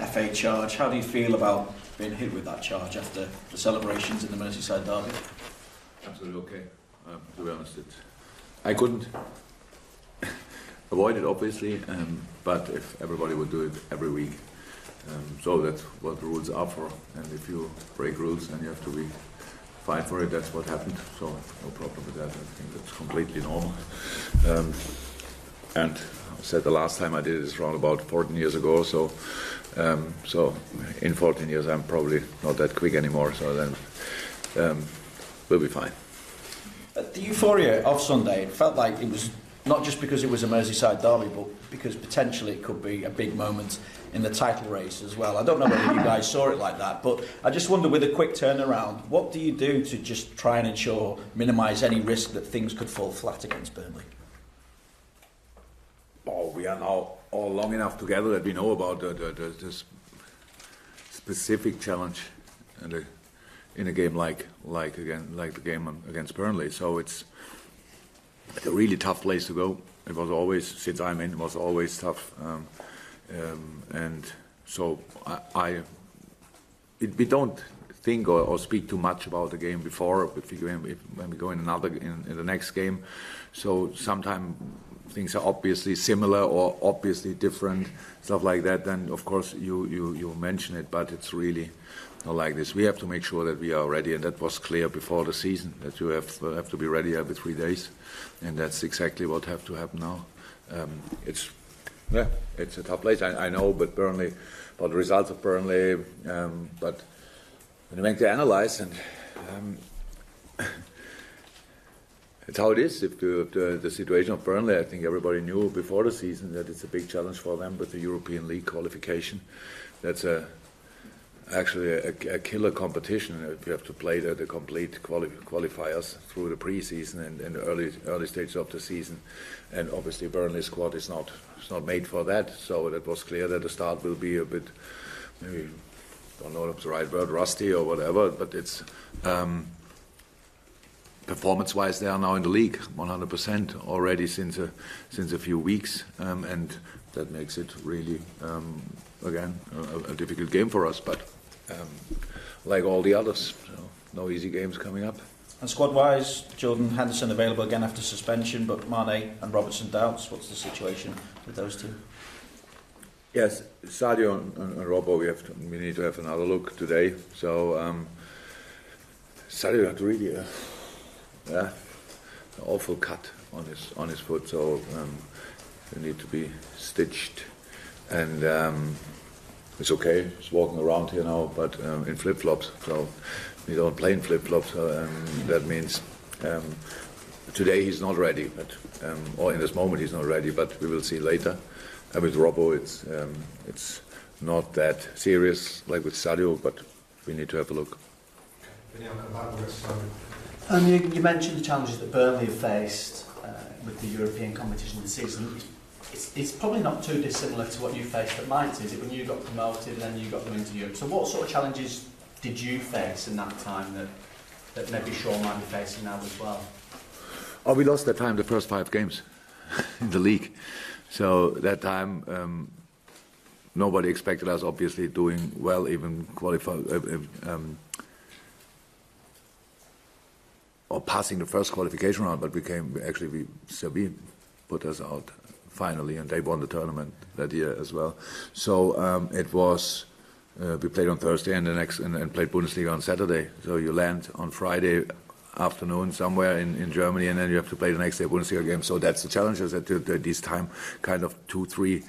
FA charge. How do you feel about being hit with that charge after the celebrations in the Merseyside derby? Absolutely okay. To be honest, I couldn't avoid it, obviously, but if everybody would do it every week, so that's what the rules are for. And if you break rules, then you have to be fined for it. That's what happened. So no problem with that. I think that's completely normal. And I said the last time I did it is around about 14 years ago. So in 14 years, I'm probably not that quick anymore. So then we'll be fine. The euphoria of Sunday, it felt like it was not just because it was a Merseyside derby, but because potentially it could be a big moment in the title race as well. I don't know whether you guys saw it like that, but I just wonder, with a quick turnaround, what do you do to just try and ensure, minimise any risk that things could fall flat against Burnley? Oh, we are now all long enough together that we know about the specific challenge in a game like the game against Burnley. So it's a really tough place to go. It was always, since I'm in, it was always tough. And so we don't think or speak too much about the game before, when we go in the next game. So sometimes things are obviously similar or obviously different, stuff like that. Then of course you mention it, but it's really not like this. We have to make sure that we are ready, and that was clear before the season, that you have to be ready every 3 days, and that's exactly what have to happen now. It's a tough place. I know, but Burnley, about the results of Burnley, but when you make the analyze, and it's how it is. If the situation of Burnley, I think everybody knew before the season that it's a big challenge for them with the European League qualification. That's actually a killer competition if you have to play the complete qualifiers through the pre-season and the early stages of the season. And obviously Burnley's squad is not made for that, so it was clear that the start will be a bit, maybe, don't know if it's the right word, rusty or whatever, but it's performance-wise they are now in the league 100% already since a few weeks, and that makes it really again a difficult game for us, but like all the others, so no easy games coming up. And squad-wise, Jordan Henderson available again after suspension, but Mane and Robertson doubts. What's the situation with those two? Yes, Sadio and Robbo, we need to have another look today. So Sadio had really an awful cut on his foot, so he need to be stitched, and it's okay. He's walking around here now, but in flip-flops. So we don't play in flip-flops. That means today he's not ready, but or in this moment he's not ready. But we will see later. And with Robbo, it's not that serious like with Sadio, but we need to have a look. You mentioned the challenges that Burnley have faced with the European competition this season. It's probably not too dissimilar to what you faced at Mainz, is it, when you got promoted and then you got them into Europe? So what sort of challenges did you face in that time that maybe Shaw might be facing now as well? Oh, we lost that time the first 5 games in the league. So that time nobody expected us obviously doing well, even qualify or passing the first qualification round, but Sevilla put us out finally, and they won the tournament that year as well. So it was we played on Thursday and played Bundesliga on Saturday. So you land on Friday afternoon somewhere in Germany, and then you have to play the next day Bundesliga game. So that's the challenge, is that this time kind of 2-3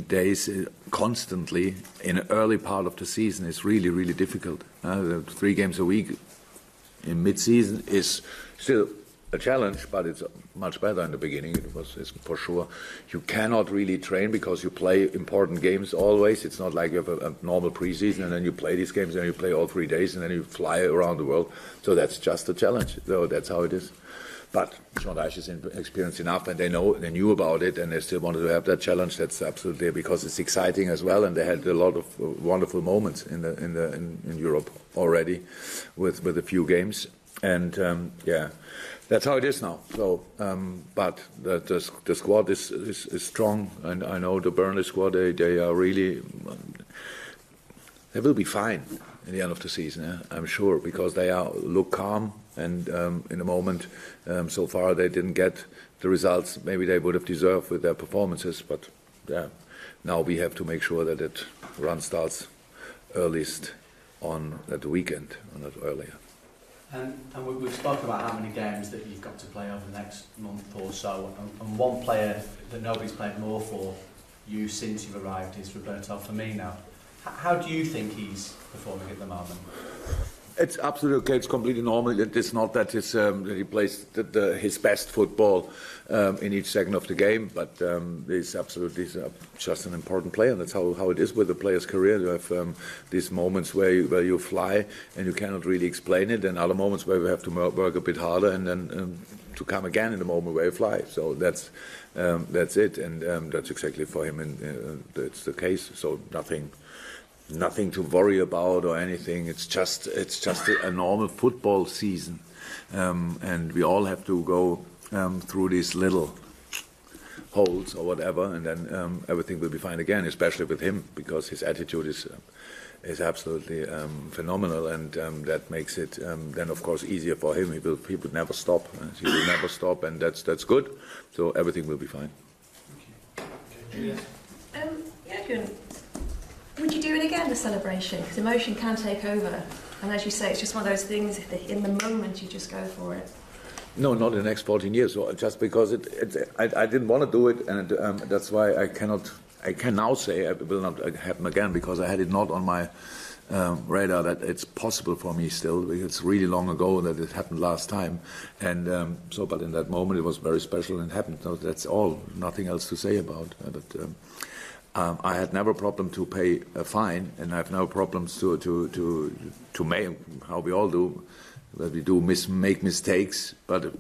days constantly in the early part of the season is really, really difficult. 3 games a week in mid-season is still a challenge, but it's much better in the beginning. It's for sure. You cannot really train because you play important games always. It's not like you have a normal preseason and then you play these games and you play all 3 days and then you fly around the world. So that's just a challenge. So that's how it is. But Sean Dyche is experienced enough, and they knew about it, and they still wanted to have that challenge. That's absolutely, because it's exciting as well, and they had a lot of wonderful moments in Europe already with a few games, and that's how it is now. So, but the squad is strong, and I know the Burnley squad. They are really they will be fine in the end of the season. I'm sure, because they look calm, and in the moment, so far they didn't get the results maybe they would have deserved with their performances. But now we have to make sure that that run starts earliest at the weekend, or not earlier. And we've spoken about how many games that you've got to play over the next month or so, and one player that nobody's played more for you since you've arrived is Roberto Firmino. How do you think he's performing at the moment? It's absolutely okay. It's completely normal. It's not that he plays his best football in each second of the game, but he's absolutely just an important player. And that's how it is with a player's career. You have these moments where you fly and you cannot really explain it, and other moments where you have to work a bit harder and then to come again in the moment where you fly. So that's it, and that's exactly for him, and that's the case. So nothing to worry about or anything. It's just a normal football season, and we all have to go through these little holes or whatever, and then everything will be fine again. Especially with him, because his attitude is absolutely phenomenal, and that makes it then of course easier for him. He will never stop. He will never stop, and that's good. So everything will be fine. Jurgen, would you do it again, the celebration? Because emotion can take over. And as you say, it's just one of those things, in the moment you just go for it. No, not in the next 14 years. So just because I didn't want to do it, and that's why I can now say it will not happen again, because I had it not on my radar that it's possible for me still, because it's really long ago that it happened last time. And but in that moment it was very special and happened. So that's all, nothing else to say about it. I had never a problem to pay a fine, and I have no problems to make, how we all do, that we do make mistakes, but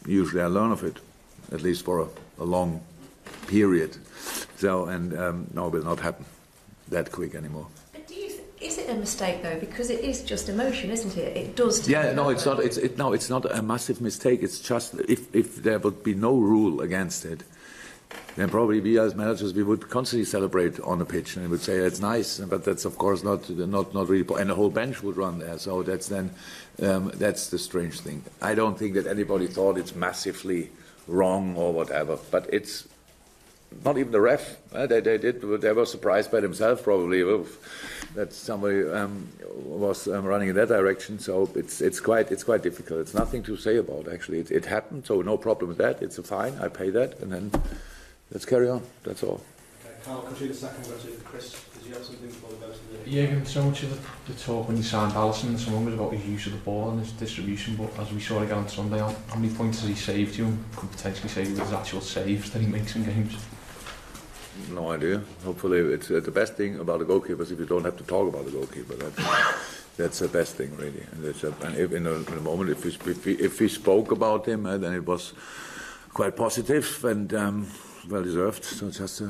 usually I learn of it, at least for a long period. So, and no, it will not happen that quick anymore. But is it a mistake though? Because it is just emotion, isn't it? It does. Yeah, no, it's not. It's not a massive mistake. It's just if there would be no rule against it, then probably we as managers, we would constantly celebrate on the pitch and would say it's nice, but that's of course not really, and the whole bench would run there. So that's that's the strange thing. I don't think that anybody thought it's massively wrong or whatever, but it's not even the ref. They were surprised by themselves probably that somebody was running in that direction. So it's quite difficult. It's nothing to say about actually. It happened, so no problem with that. It's a fine. I pay that, and then let's carry on. That's all. Okay, Carl, could you the second question, Chris? Did you have something before we go to the? Yeah, so much of the talk when you signed Alisson, someone was about his use of the ball and his distribution, but as we saw again on Sunday, how many points has he saved you, and could potentially save you with his actual saves that he makes in games? No idea. Hopefully, it's the best thing about the goalkeepers if you don't have to talk about the goalkeeper. That's the best thing, really. And if in a moment, if we spoke about him, then it was quite positive and well deserved. So just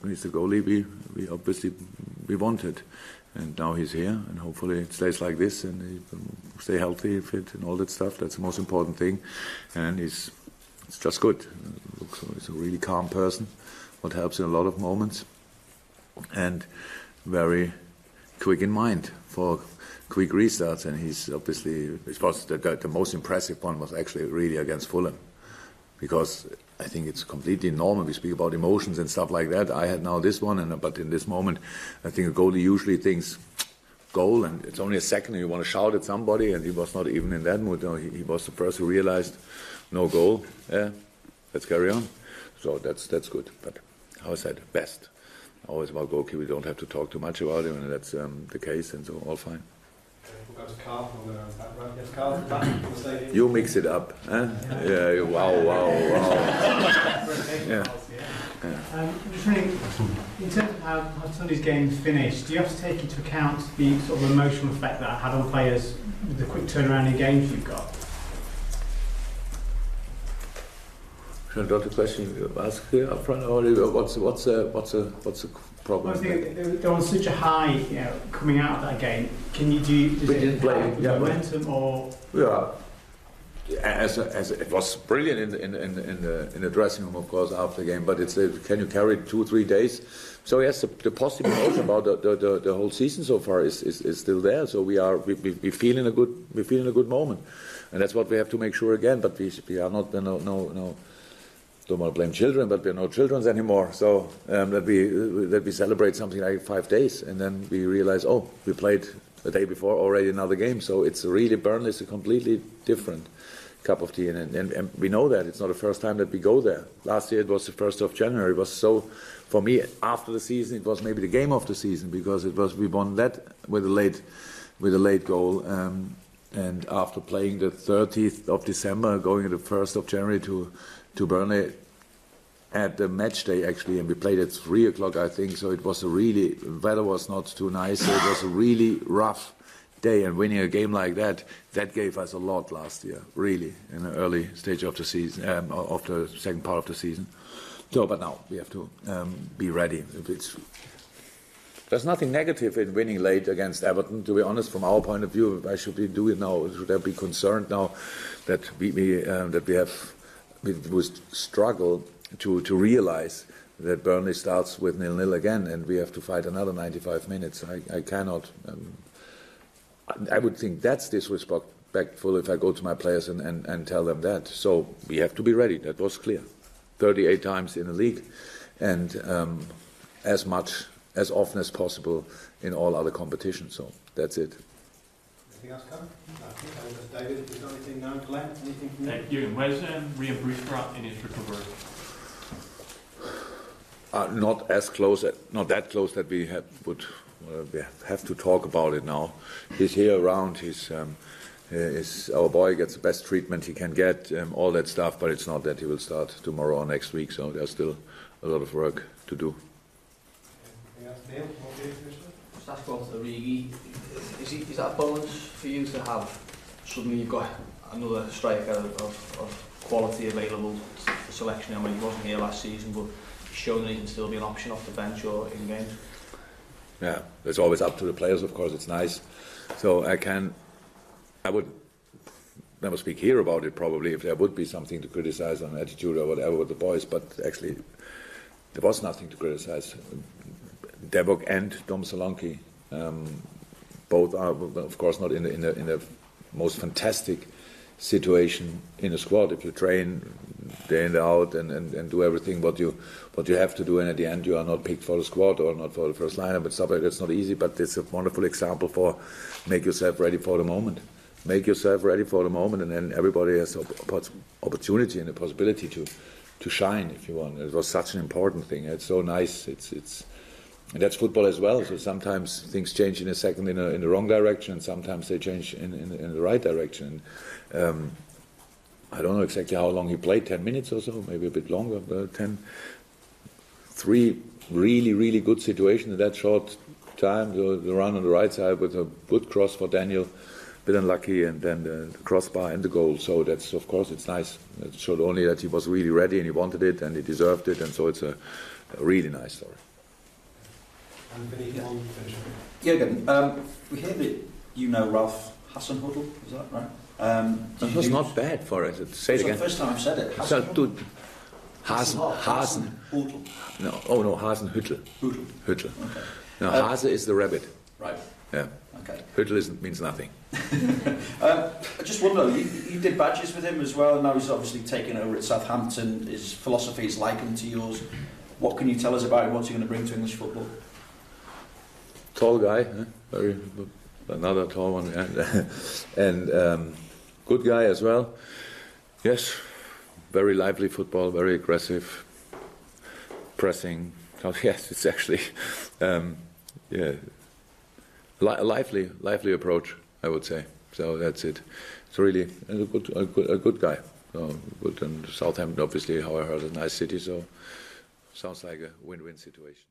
he's the goalie we obviously wanted, and now he's here, and hopefully it stays like this, and he stay healthy, fit, and all that stuff. That's the most important thing, and it's just good. He's a really calm person, what helps in a lot of moments, and very quick in mind for quick restarts. And he's obviously, it was the most impressive one was actually really against Fulham, because I think it's completely normal. We speak about emotions and stuff like that. I had now this one, but in this moment, I think a goalie usually thinks goal, and it's only a second, and you want to shout at somebody, and he was not even in that mood. No, he was the first who realized no goal. Yeah, let's carry on. So that's good. But how I said, best. Always about goalkeeper, we don't have to talk too much about him, and that's the case, and so all fine. We'll go to Carl. We'll go back right. Yes, Carl, back on the stage. You mix it up, huh? Yeah. Wow. Yeah. Just wondering, in terms of how Sunday's game's finished, do you have to take into account the sort of emotional effect that had on players with the quick turnaround in games you've got? Should I got the question you ask here up front, or what's the problem? I think they're on such a high, coming out of that game. Can you do? We didn't play. Yeah, momentum or? Yeah. As it was brilliant in the dressing room, of course, after the game. But it's can you carry it 2-3 days? So yes, the positive emotion about the whole season so far is still there. So we feel in a good moment, and that's what we have to make sure again. But we are not no. Don't want to blame children, but we're no children anymore. So that we celebrate something like 5 days, and then we realize, oh, we played the day before already another game. So it's really Burnley is a completely different cup of tea, and we know that it's not the first time that we go there. Last year it was the 1st of January. It was so, for me, after the season, it was maybe the game of the season because we won that with a late goal, and after playing the 30th of December, going the 1st of January to Burnley at the match day actually, and we played at 3 o'clock I think. So it was weather was not too nice. So it was a really rough day, and winning a game like that gave us a lot last year, really, in the early stage of the season, of the second part of the season. So, but now we have to be ready. There's nothing negative in winning late against Everton, to be honest. From our point of view, why should we do it now? Should I be concerned now that we struggle to realize that Burnley starts with 0-0 again, and we have to fight another 95 minutes? I cannot. I would think that's disrespectful if I go to my players and tell them that. So we have to be ready. That was clear. 38 times in the league, and as often as possible in all other competitions. So that's it. Anything else, Karen? No, I think that was David. If there's not anything now, Glenn, anything from you? Jurgen, where's Ryan Brewster at in his recovery? Not that close that we have to talk about it now. He's here around. Our boy gets the best treatment he can get, all that stuff. But it's not that he will start tomorrow or next week. So there's still a lot of work to do. Anything else, Neil? What do you finish with? Just ask about Origi. Is that a bonus for you to have? Suddenly you've got another striker of quality available for selection. I mean, he wasn't here last season, but he's shown that he can still be an option off the bench or in games. Yeah, it's always up to the players, of course. It's nice. So I would never speak here about it probably if there would be something to criticize on attitude or whatever with the boys, but actually there was nothing to criticize. Devok and Dom Solanke, both are, of course, not in the most fantastic situation in a squad. If you train day in day out and do everything what you have to do, and at the end you are not picked for the squad or not for the first lineup, but stuff like that's not easy. But it's a wonderful example for make yourself ready for the moment. Make yourself ready for the moment, and then everybody has opportunity and the possibility to shine if you want. It was such an important thing. It's so nice. And that's football as well. So sometimes things change in a second in the wrong direction, and sometimes they change in the right direction. I don't know exactly how long he played, 10 minutes or so, maybe a bit longer, but 3 really, really good situations in that short time. The run on the right side with a good cross for Daniel, a bit unlucky, and then the crossbar and the goal. So that's, of course, it's nice. It showed only that he was really ready and he wanted it and he deserved it, and so it's a really nice story. Jurgen, we hear that you know Ralph Hasenhüttl, is that right? That was not bad for it. Say it again. It's the first time I've said it. Hasenhüttl. No, Hasenhüttl. Hüttl. Hüttl. Okay. No, Hase is the rabbit. Right. Yeah. Okay. Hüttl means nothing. I just wonder, you did badges with him as well, and now he's obviously taken over at Southampton. His philosophy is likened to yours. What can you tell us about him? What's he going to bring to English football? Tall guy, another tall one, and good guy as well. Yes, very lively football, very aggressive, pressing. Oh, yes, it's actually a lively approach, I would say. So that's it. It's really a good guy. So good, and Southampton, obviously, how I heard, a nice city. So sounds like a win-win situation.